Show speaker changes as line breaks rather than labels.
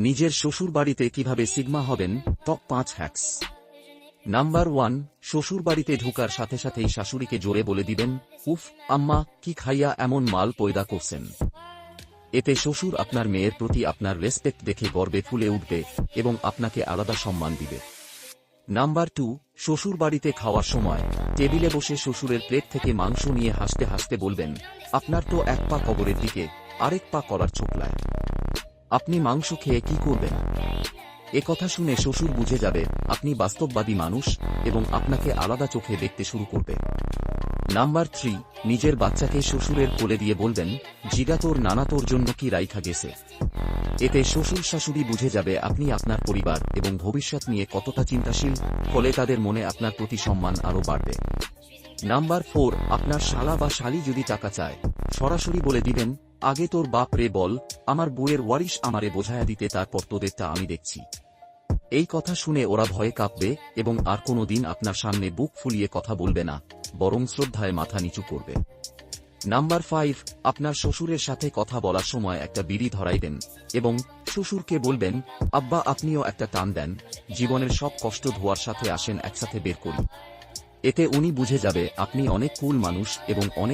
নিজের শ্বশুরবাড়িতে কিভাবে সিগমা হবেন, টপ 5 হ্যাকস। নাম্বার 1, শ্বশুরবাড়িতে ঢোকার সাথে সাথেই শাশুড়িকে জোরে বলে দিবেন, উফ আম্মা কি খাইয়া এমন মাল পয়দা করছেন। এতে শ্বশুর আপনার মেয়ের প্রতি আপনার রেসপেক্ট দেখে গর্বে ফুলে উঠবে এবং আপনাকে আলাদা সম্মান দিবে। নাম্বার 2, শ্বশুরবাড়িতে খাওয়ার সময় টেবিলে বসে শ্বশুরের প্লেট থেকে মাংস নিয়ে হাসতে হাসতে বলবেন, আপনার তো এক পা কবরের দিকে, আরেক পা করার ছোকলায়। আপনি মাংস খেয়ে কি করবেন? এ কথা শুনে শ্বশুর বুঝে যাবে আপনি বাস্তববাদী মানুষ এবং আপনাকে আলাদা চোখে দেখতে শুরু করবে। নাম্বার 3, নিজের বাচ্চাকে শ্বশুরের কোলে দিয়ে বলবেন, জিগা তোর নানা তোর জন্য কি রাইখা গেছে। এতে শ্বশুর শাশুড়ি বুঝে যাবে আপনি আপনার পরিবার এবং ভবিষ্যৎ নিয়ে কতটা চিন্তাশীল, ফলে তাদের মনে আপনার প্রতি সম্মান আরও বাড়বে। নাম্বার 4, আপনার শালা বা শালি যদি টাকা চায়, সরাসরি বলে দিবেন, আগে তোর বাপ রে বল, আমার বউয়ের ওয়ারিশ আমারে বোঝায়া দিতে, তারপর তোদেরটা আমি দেখছি। এই কথা শুনে ওরা ভয়ে কাঁপবে এবং আর কোনো দিন আপনার সামনে বুক ফুলিয়ে কথা বলবে না, বরং শ্রদ্ধায় মাথা নিচু করবে। নাম্বার 5, আপনার শ্বশুরের সাথে কথা বলার সময় একটা বিড়ি ধরাইবেন এবং শ্বশুরকে বলবেন, আব্বা আপনিও একটা টান দেন, জীবনের সব কষ্ট ধোয়ার সাথে আসেন একসাথে বের করি। এতে উনি বুঝে যাবে আপনি অনেক কুল মানুষ এবং অনেক